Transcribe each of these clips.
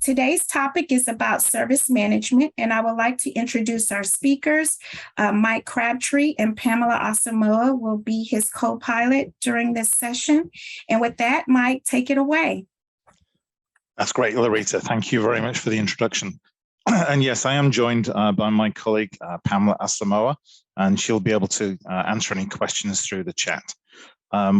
Today's topic is about service management, and I would like to introduce our speakers. Mike Crabtree and Pamela Asamoah will be his co-pilot during this session. And with that, Mike, take it away. That's great, Larita. Thank you very much for the introduction. And yes, I am joined by my colleague, Pamela Asamoah, and she'll be able to answer any questions through the chat.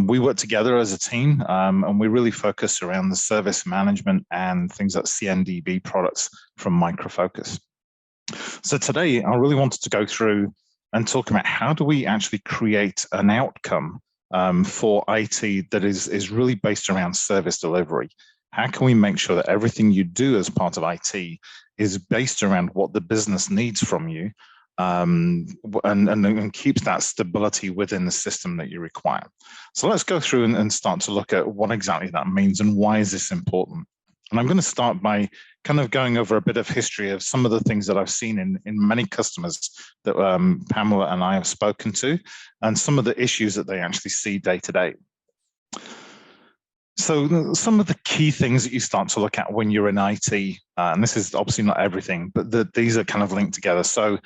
We work together as a team, and we really focus around the service management and things like CNDB products from Micro Focus. So today, I really wanted to go through and talk about how do we actually create an outcome for IT that is really based around service delivery. How can we make sure that everything you do as part of IT is based around what the business needs from you, and keeps that stability within the system that you require. So let's go through and start to look at what exactly that means and why is this important. And I'm going to start by kind of going over a bit of history of some of the things that I've seen in many customers that Pamela and I have spoken to, and some of the issues that they actually see day to day. So some of the key things that you start to look at when you're in IT, and this is obviously not everything, but these are kind of linked together. So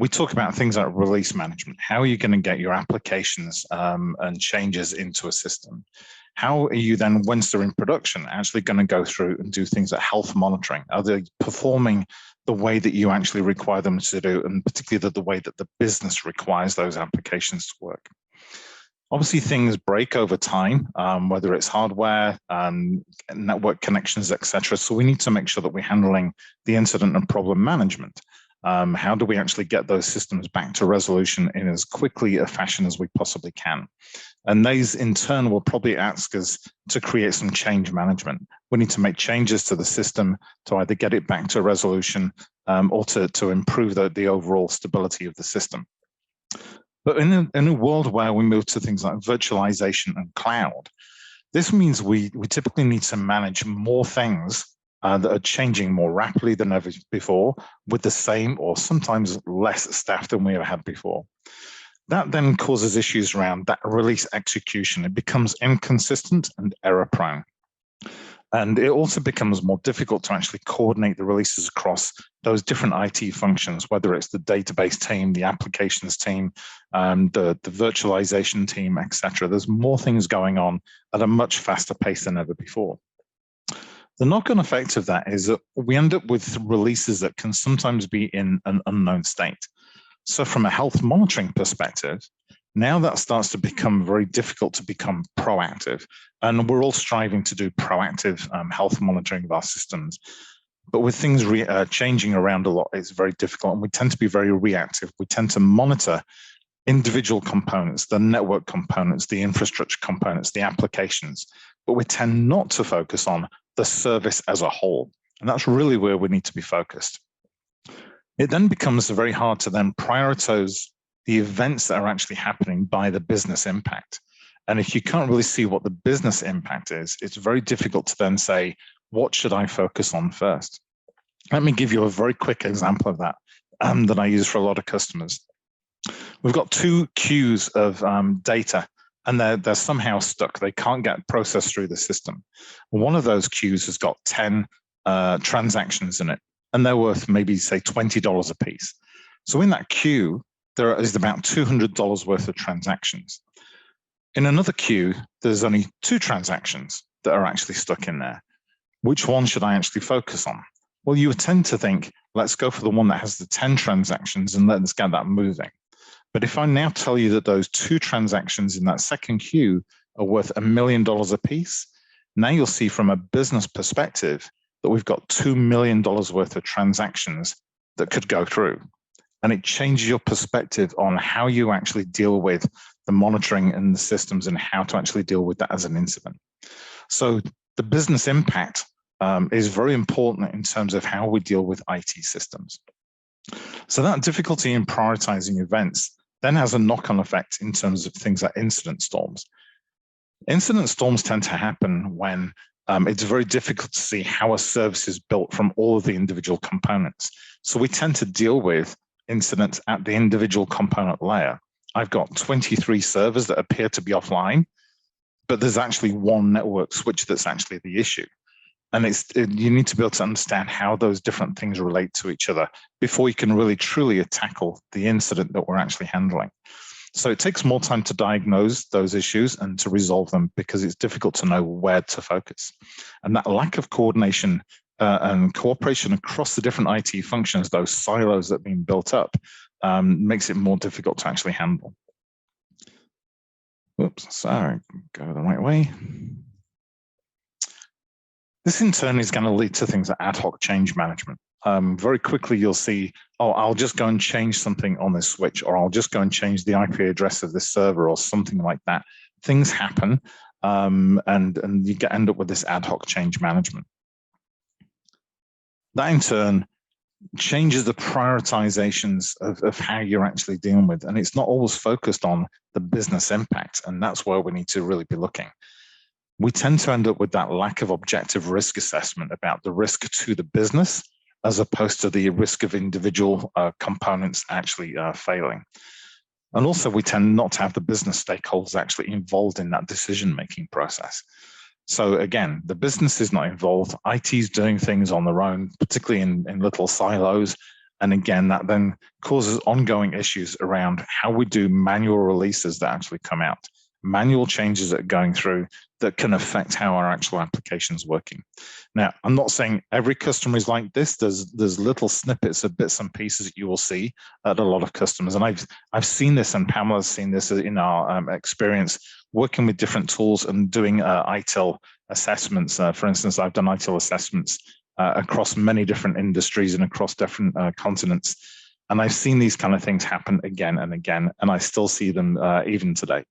we talk about things like release management. How are you going to get your applications and changes into a system? How are you then, once they're in production, actually going to go through and do things like health monitoring? Are they performing the way that you actually require them to do, and particularly the way that the business requires those applications to work? Obviously, things break over time, whether it's hardware, network connections, etc. So we need to make sure that we're handling the incident and problem management. How do we actually get those systems back to resolution in as quickly a fashion as we possibly can? And these in turn will probably ask us to create some change management. We need to make changes to the system to either get it back to resolution or to improve the overall stability of the system. But in a world where we move to things like virtualization and cloud, this means we typically need to manage more things that are changing more rapidly than ever before, with the same or sometimes less staff than we ever had before. That then causes issues around that release execution. It becomes inconsistent and error prone. And it also becomes more difficult to actually coordinate the releases across those different IT functions, whether it's the database team, the applications team, the virtualization team, etc. There's more things going on at a much faster pace than ever before. The knock-on effect of that is that we end up with releases that can sometimes be in an unknown state. So from a health monitoring perspective, now that starts to become very difficult to become proactive. And we're all striving to do proactive health monitoring of our systems. But with things changing around a lot, it's very difficult. And we tend to be very reactive. We tend to monitor individual components, the network components, the infrastructure components, the applications. But we tend not to focus on the service as a whole. And that's really where we need to be focused. It then becomes very hard to then prioritize the events that are actually happening by the business impact. And if you can't really see what the business impact is, it's very difficult to then say, what should I focus on first? Let me give you a very quick example of that that I use for a lot of customers. We've got two queues of data, and they're somehow stuck. They can't get processed through the system. One of those queues has got 10 transactions in it, and they're worth maybe, say, $20 a piece. So in that queue, there is about $200 worth of transactions. In another queue, there's only 2 transactions that are actually stuck in there. Which one should I actually focus on? Well, you tend to think, let's go for the one that has the 10 transactions and let's get that moving. But if I now tell you that those 2 transactions in that second queue are worth $1 million a piece, now you'll see from a business perspective that we've got $2 million worth of transactions that could go through. And it changes your perspective on how you actually deal with the monitoring and the systems and how to actually deal with that as an incident. So the business impact is very important in terms of how we deal with IT systems. So that difficulty in prioritizing events then has a knock-on effect in terms of things like incident storms. Incident storms tend to happen when it's very difficult to see how a service is built from all of the individual components. So we tend to deal with incidents at the individual component layer. I've got 23 servers that appear to be offline, but there's actually one network switch that's actually the issue. And you need to be able to understand how those different things relate to each other before you can really truly tackle the incident that we're actually handling. So it takes more time to diagnose those issues and to resolve them because it's difficult to know where to focus. And that lack of coordination and cooperation across the different IT functions, those silos that have been built up, makes it more difficult to actually handle. Oops, sorry, go the right way. This in turn is going to lead to things like ad hoc change management. Very quickly, you'll see, oh, I'll just go and change something on this switch, or I'll just go and change the IP address of this server or something like that. Things happen, and you end up with this ad hoc change management. That in turn changes the prioritizations of how you're actually dealing with, and it's not always focused on the business impact, and that's where we need to really be looking. We tend to end up with that lack of objective risk assessment about the risk to the business, as opposed to the risk of individual components actually failing. And also, we tend not to have the business stakeholders actually involved in that decision-making process. So again, the business is not involved. IT is doing things on their own, particularly in little silos. And again, that then causes ongoing issues around how we do manual releases that actually come out, manual changes that are going through that can affect how our actual application is working. Now, I'm not saying every customer is like this. There's little snippets of bits and pieces that you will see at a lot of customers. And I've seen this, and Pamela's seen this in our experience working with different tools and doing ITIL assessments. For instance, I've done ITIL assessments across many different industries and across different continents. And I've seen these kind of things happen again and again, and I still see them even today.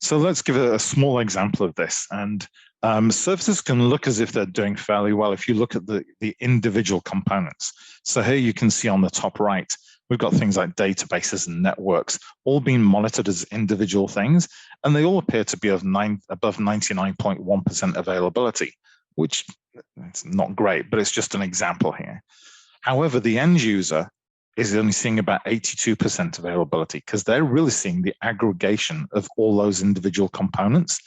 So let's give a small example of this. And services can look as if they're doing fairly well if you look at the individual components. So here you can see on the top right, we've got things like databases and networks all being monitored as individual things, and they all appear to be above 99.1% availability, which it's not great, but it's just an example here. However, the end user is only seeing about 82% availability because they're really seeing the aggregation of all those individual components.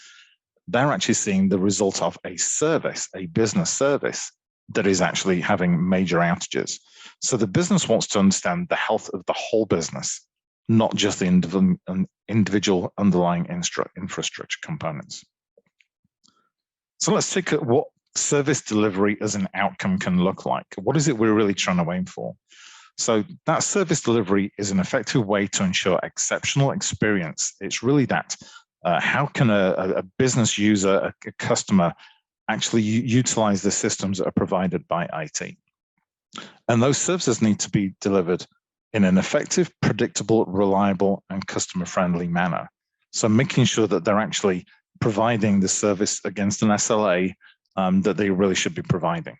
They're actually seeing the result of a service, a business service that is actually having major outages. So the business wants to understand the health of the whole business, not just the individual underlying infrastructure components. So let's take a what service delivery as an outcome can look like. What is it we're really trying to aim for? So that service delivery is an effective way to ensure exceptional experience. It's really that how can a business user, a customer, actually utilize the systems that are provided by IT? And those services need to be delivered in an effective, predictable, reliable, and customer-friendly manner. So making sure that they're actually providing the service against an SLA that they really should be providing.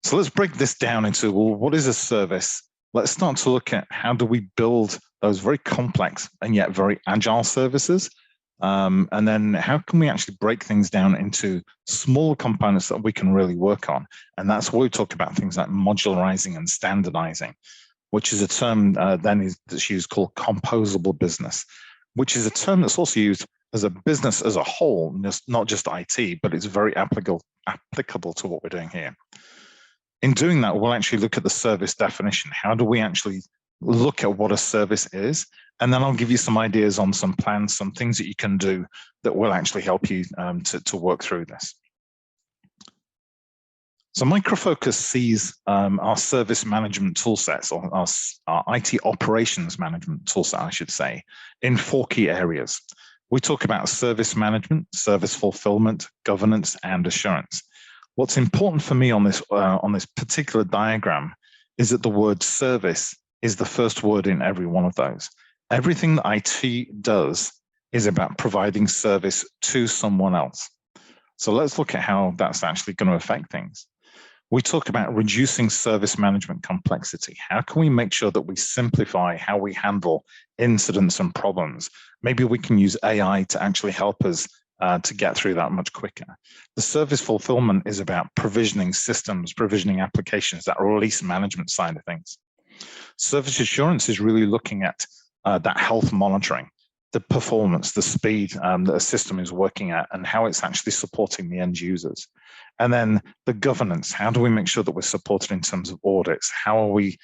So let's break this down into, well, what is a service? Let's start to look at how do we build those very complex and yet very agile services? And then how can we actually break things down into smaller components that we can really work on? And that's where we talk about things like modularizing and standardizing, which is a term that's used called composable business, which is a term that's also used as a business as a whole, not just IT, but it's very applicable to what we're doing here. In doing that, we'll actually look at the service definition. How do we actually look at what a service is? And then I'll give you some ideas on some plans, some things that you can do that will actually help you to work through this. So Micro Focus sees our service management toolsets, or our IT operations management toolset, I should say, in 4 key areas. We talk about service management, service fulfillment, governance, and assurance. What's important for me on this particular diagram is that the word service is the first word in every one of those. Everything that IT does is about providing service to someone else. So let's look at how that's actually going to affect things. We talk about reducing service management complexity. How can we make sure that we simplify how we handle incidents and problems? Maybe we can use AI to actually help us to get through that much quicker. The service fulfillment is about provisioning systems, provisioning applications, that release management side of things. Service assurance is really looking at that health monitoring. the performance, the speed that a system is working at, and how it's actually supporting the end users. And then the governance, how do we make sure that we're supported in terms of audits? How are we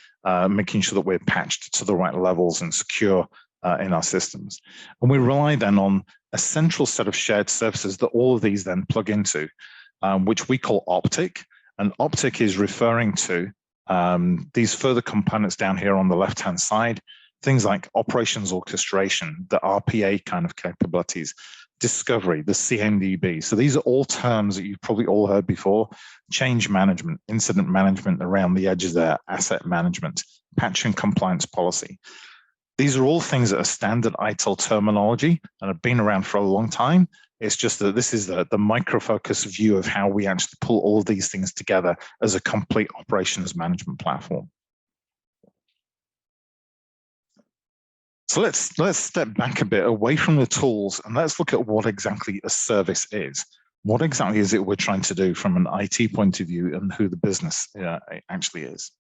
making sure that we're patched to the right levels and secure in our systems? And we rely then on a central set of shared services that all of these then plug into, which we call Optic. And Optic is referring to these further components down here on the left-hand side, things like operations orchestration, the RPA kind of capabilities, discovery, the CMDB. So these are all terms that you've probably all heard before: change management, incident management around the edges there, asset management, patch and compliance policy. These are all things that are standard ITIL terminology and have been around for a long time. It's just that this is the micro-focus view of how we actually pull all of these things together as a complete operations management platform. So let's step back a bit away from the tools and let's look at what exactly a service is. What exactly is it we're trying to do from an IT point of view, and who the business actually is?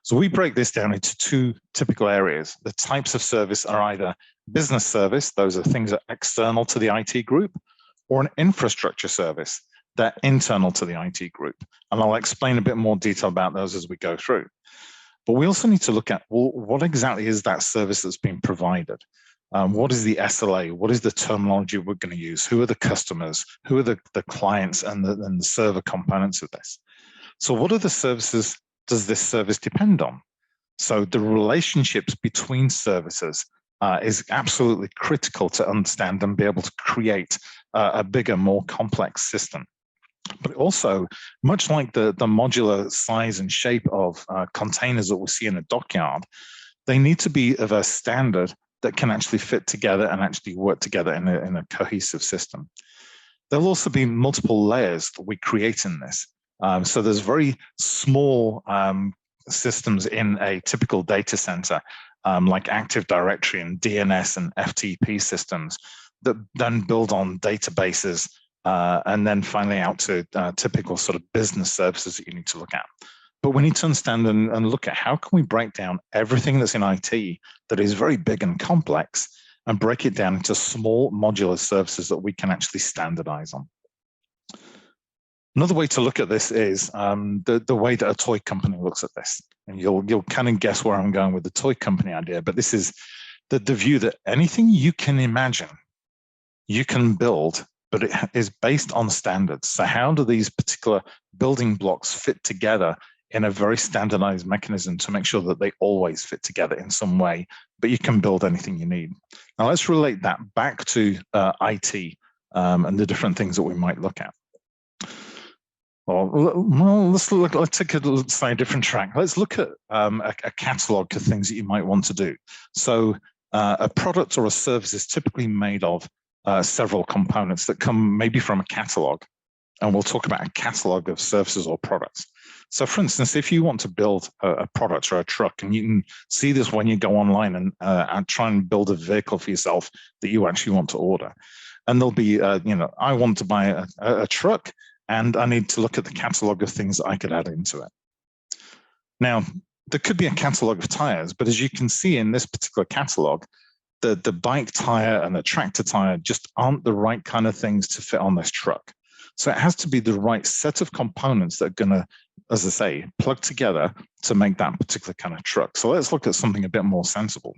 So we break this down into two typical areas. The types of service are either business service, those are things that are external to the IT group, or an infrastructure service, they're internal to the IT group. And I'll explain a bit more detail about those as we go through. But we also need to look at, well, what exactly is that service that's being provided? What is the SLA? What is the terminology we're going to use? Who are the customers? Who are the clients and the server components of this? So what are the services does this service depend on? So the relationships between services is absolutely critical to understand and be able to create a bigger, more complex system. But also, much like the modular size and shape of containers that we see in a dockyard, they need to be of a standard that can actually fit together and actually work together in a cohesive system. There'll also be multiple layers that we create in this. So there's very small systems in a typical data center, like Active Directory and DNS and FTP systems that then build on databases, and then finally out to typical sort of business services that you need to look at. But we need to understand and look at how can we break down everything that's in IT that is very big and complex and break it down into small modular services that we can actually standardize on. Another way to look at this is the way that a toy company looks at this. And you'll kind of guess where I'm going with the toy company idea, but this is the view that anything you can imagine, you can build, but it is based on standards. So how do these particular building blocks fit together in a very standardized mechanism to make sure that they always fit together in some way, but you can build anything you need? Now let's relate that back to IT and the different things that we might look at. Well, let's take a slightly different track. Let's look at a catalog of things that you might want to do. So a product or a service is typically made of several components that come maybe from a catalog. And we'll talk about a catalog of services or products. So for instance, if you want to build a product or a truck, and you can see this when you go online and try and build a vehicle for yourself that you actually want to order. And there'll be, I want to buy a truck, and I need to look at the catalog of things that I could add into it. Now, there could be a catalog of tires, but as you can see in this particular catalog, the bike tire and the tractor tire just aren't the right kind of things to fit on this truck. So it has to be the right set of components that are going to, as I say, plug together to make that particular kind of truck. So let's look at something a bit more sensible.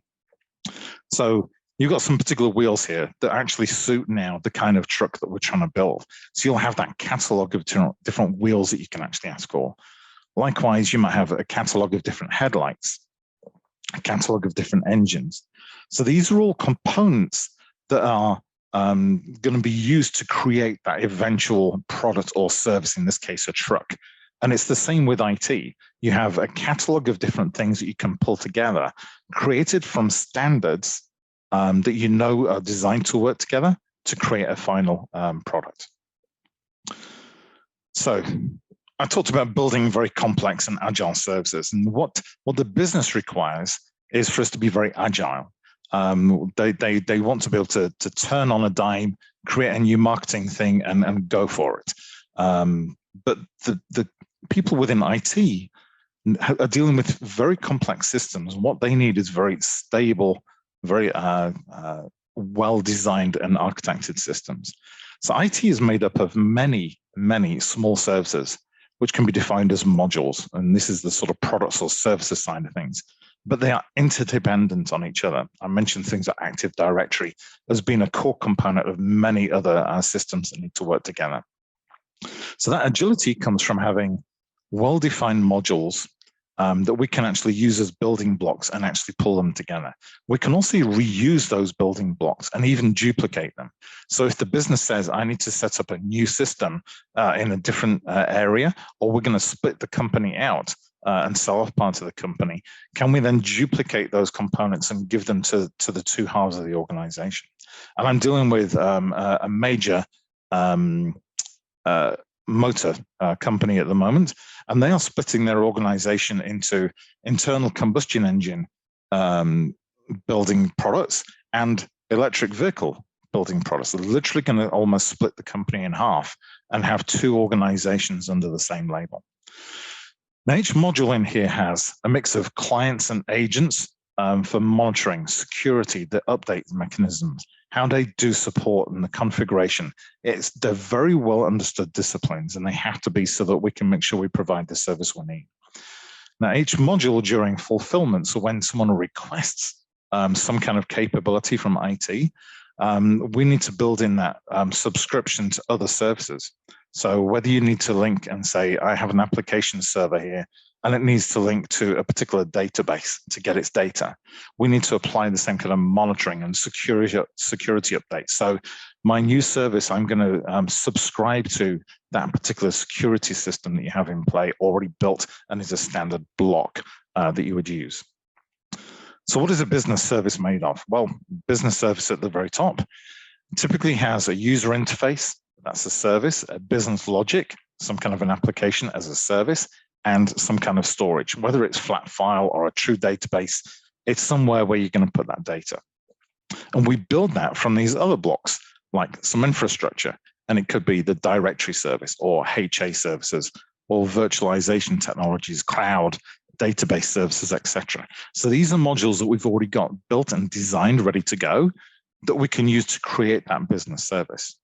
So you've got some particular wheels here that actually suit now the kind of truck that we're trying to build. So you'll have that catalog of different wheels that you can actually ask for. Likewise, you might have a catalog of different headlights, a catalog of different engines. So these are all components that are going to be used to create that eventual product or service, in this case, a truck. And it's the same with IT. You have a catalog of different things that you can pull together, created from standards that you know are designed to work together to create a final product. So I talked about building very complex and agile services, and what the business requires is for us to be very agile. They want to be able to turn on a dime, create a new marketing thing, and go for it. But the people within IT are dealing with very complex systems. What they need is very stable, very well-designed and architected systems. So IT is made up of many, many small services, which can be defined as modules. And this is the sort of products or services side of things, but they are interdependent on each other. I mentioned things like Active Directory as being a core component of many other systems that need to work together. So that agility comes from having well-defined modules that we can actually use as building blocks and actually pull them together. We can also reuse those building blocks and even duplicate them. So if the business says, I need to set up a new system in a different area, or we're going to split the company out and sell off parts of the company, can we then duplicate those components and give them to the two halves of the organization? And I'm dealing with a major motor company at the moment, and they are splitting their organization into internal combustion engine building products and electric vehicle building products. They're literally going to almost split the company in half and have two organizations under the same label. Now, each module in here has a mix of clients and agents for monitoring, security, the update mechanisms, how they do support and the configuration. They're very well understood disciplines, and they have to be so that we can make sure we provide the service we need. Now, each module during fulfillment, so when someone requests some kind of capability from IT, we need to build in that subscription to other services. So whether you need to link and say, I have an application server here, and it needs to link to a particular database to get its data, we need to apply the same kind of monitoring and security updates. So my new service, I'm going to subscribe to that particular security system that you have in play already built and is a standard block that you would use. So what is a business service made of? Well, business service at the very top typically has a user interface, that's a service, a business logic, some kind of an application as a service, and some kind of storage, whether it's flat file or a true database, it's somewhere where you're going to put that data. And we build that from these other blocks, like some infrastructure, and it could be the directory service or HA services or virtualization technologies, cloud, database services, etc. So these are modules that we've already got built and designed, ready to go, that we can use to create that business service.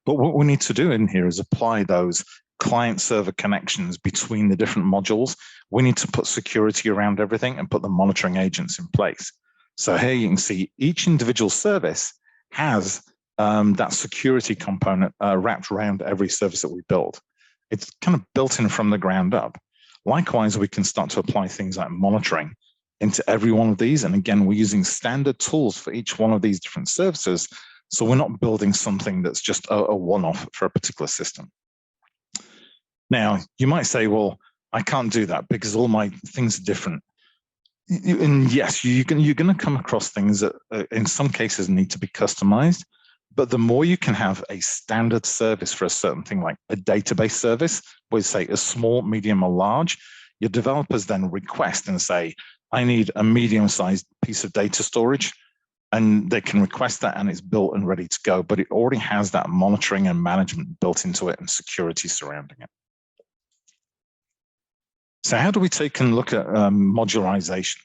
But what we need to do in here is apply those client-server connections between the different modules. We need to put security around everything and put the monitoring agents in place. So here you can see each individual service has that security component wrapped around every service that we build. It's kind of built in from the ground up. Likewise, we can start to apply things like monitoring into every one of these. And again, we're using standard tools for each one of these different services. So we're not building something that's just a one-off for a particular system. Now, you might say, well, I can't do that because all my things are different. And yes, you're going to come across things that in some cases need to be customized. But the more you can have a standard service for a certain thing, like a database service, where say a small, medium, or large, your developers then request and say, I need a medium-sized piece of data storage. And they can request that and it's built and ready to go, but it already has that monitoring and management built into it and security surrounding it. So how do we take and look at modularization?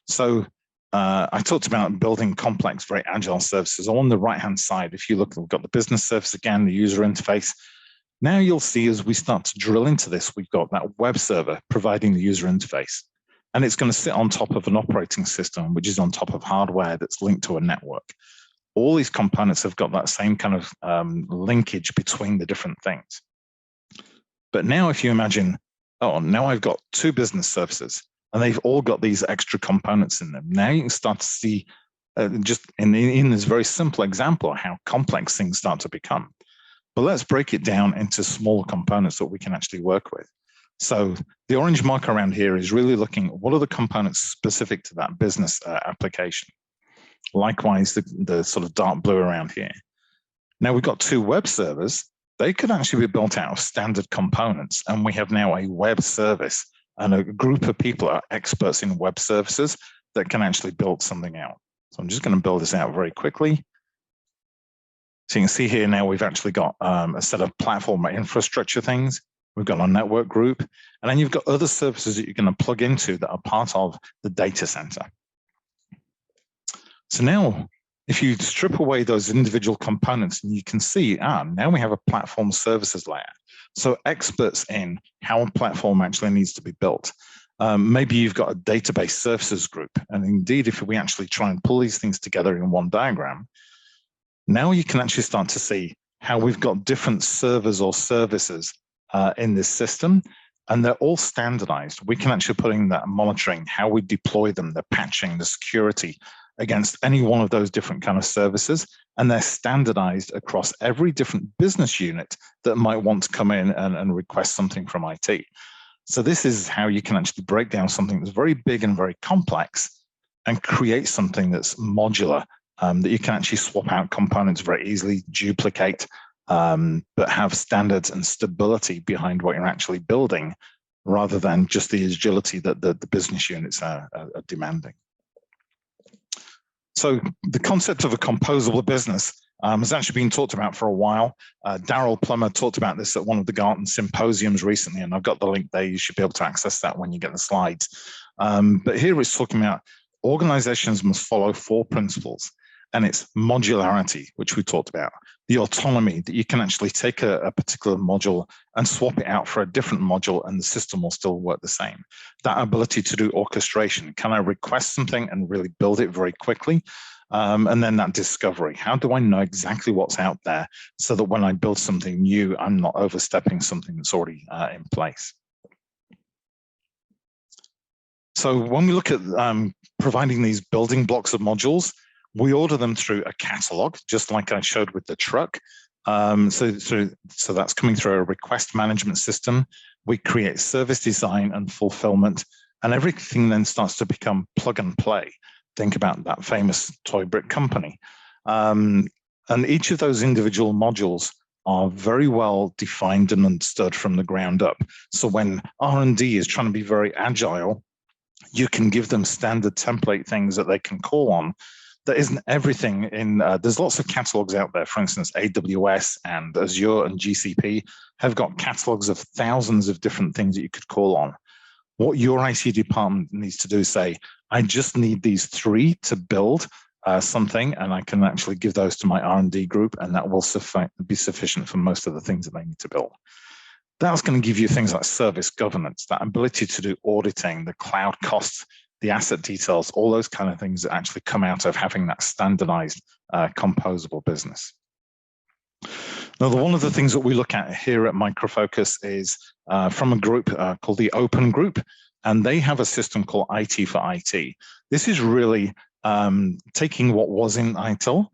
So I talked about building complex, very agile services. On the right-hand side, if you look, we've got the business service again, the user interface. Now you'll see as we start to drill into this, we've got that web server providing the user interface. And it's going to sit on top of an operating system, which is on top of hardware that's linked to a network. All these components have got that same kind of linkage between the different things. But now if you imagine, oh, now I've got two business services and they've all got these extra components in them. Now you can start to see just in this very simple example how complex things start to become. But let's break it down into smaller components that we can actually work with. So the orange mark around here is really looking at what are the components specific to that business application. Likewise, the sort of dark blue around here. Now we've got two web servers. They could actually be built out of standard components. And we have now a web service and a group of people are experts in web services that can actually build something out. So I'm just going to build this out very quickly. So you can see here now we've actually got a set of platform infrastructure things. We've got our network group, and then you've got other services that you're going to plug into that are part of the data center. So now if you strip away those individual components, and you can see, now we have a platform services layer. So experts in how a platform actually needs to be built. Maybe you've got a database services group. And indeed, if we actually try and pull these things together in one diagram, now you can actually start to see how we've got different servers or services in this system, and they're all standardized. We can actually put in that monitoring, how we deploy them, the patching, the security against any one of those different kind of services, and they're standardized across every different business unit that might want to come in and request something from IT. So this is how you can actually break down something that's very big and very complex and create something that's modular, that you can actually swap out components very easily, duplicate, but have standards and stability behind what you're actually building, rather than just the agility that the business units are demanding. So the concept of a composable business has actually been talked about for a while. Daryl Plummer talked about this at one of the Gartner symposiums recently, and I've got the link there. You should be able to access that when you get the slides. But here it's talking about organizations must follow 4 principles, and it's modularity, which we talked about, the autonomy that you can actually take a particular module and swap it out for a different module and the system will still work the same. That ability to do orchestration. Can I request something and really build it very quickly? And then that discovery. How do I know exactly what's out there so that when I build something new, I'm not overstepping something that's already in place? So when we look at providing these building blocks of modules, we order them through a catalog, just like I showed with the truck. So that's coming through a request management system. We create service design and fulfillment, and everything then starts to become plug and play. Think about that famous toy brick company. And each of those individual modules are very well defined and understood from the ground up. So when R&D is trying to be very agile, you can give them standard template things that they can call on. There isn't everything in, there's lots of catalogs out there. For instance, AWS and Azure and GCP have got catalogs of thousands of different things that you could call on. What your IT department needs to do is say, I just need these 3 to build something, and I can actually give those to my R&D group, and that will be sufficient for most of the things that they need to build. That's going to give you things like service governance, that ability to do auditing, the cloud costs, the asset details, all those kind of things that actually come out of having that standardized composable business. Now, one of the things that we look at here at Micro Focus is from a group called the Open Group, and they have a system called IT for IT. This is really taking what was in ITIL,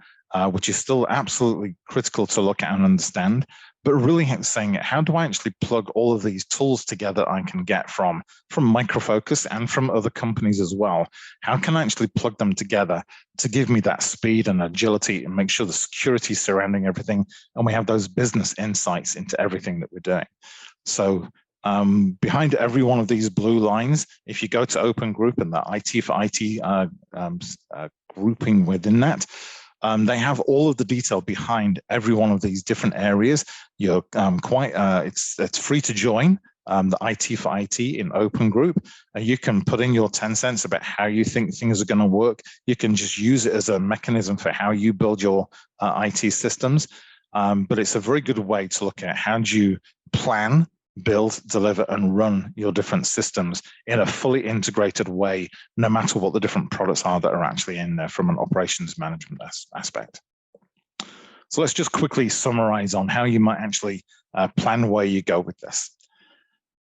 which is still absolutely critical to look at and understand, but really saying, how do I actually plug all of these tools together I can get from Micro Focus and from other companies as well? How can I actually plug them together to give me that speed and agility and make sure the security surrounding everything, and we have those business insights into everything that we're doing? So behind every one of these blue lines, if you go to Open Group and the IT for IT grouping within that, they have all of the detail behind every one of these different areas. You're it's free to join the IT for IT in Open Group. You can put in your 10 cents about how you think things are going to work. You can just use it as a mechanism for how you build your IT systems. But it's a very good way to look at how do you plan, build, deliver, and run your different systems in a fully integrated way, no matter what the different products are that are actually in there from an operations management aspect. So let's just quickly summarize on how you might actually plan where you go with this.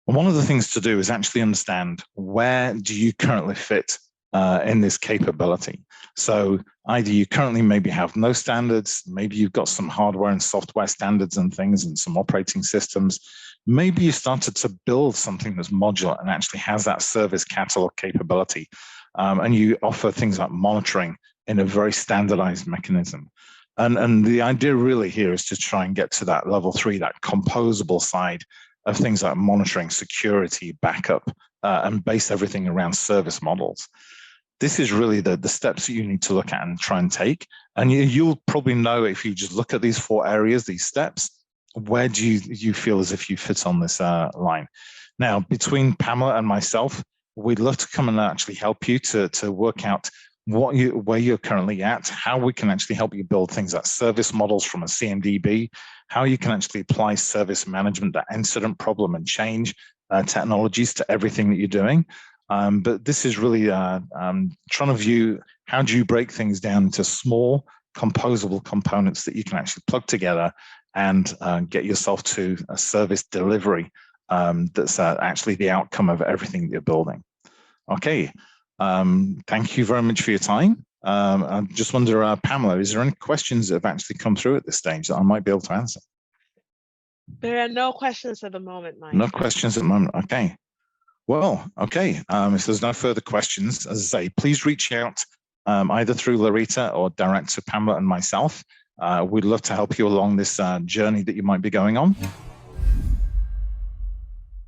And one of the things to do is actually understand, where do you currently fit in this capability? So either you currently maybe have no standards, maybe you've got some hardware and software standards and things and some operating systems. Maybe you started to build something that's modular and actually has that service catalog capability. And you offer things like monitoring in a very standardized mechanism. And the idea really here is to try and get to that level 3, that composable side of things like monitoring, security, backup, and base everything around service models. This is really the steps that you need to look at and try and take. And you'll probably know, if you just look at these 4 areas, these steps, where do you feel as if you fit on this line? Now, between Pamela and myself, we'd love to come and actually help you to work out where you're currently at, how we can actually help you build things like service models from a CMDB, how you can actually apply service management, that incident problem and change technologies to everything that you're doing. But this is really trying to view how do you break things down into small composable components that you can actually plug together and get yourself to a service delivery that's actually the outcome of everything that you're building. Okay, thank you very much for your time. I just wonder, Pamela, is there any questions that have actually come through at this stage that I might be able to answer? There are no questions at the moment, Mike. No questions at the moment. Okay. Well, okay. If there's no further questions, as I say, please reach out either through Larita or direct to Pamela and myself. We'd love to help you along this journey that you might be going on.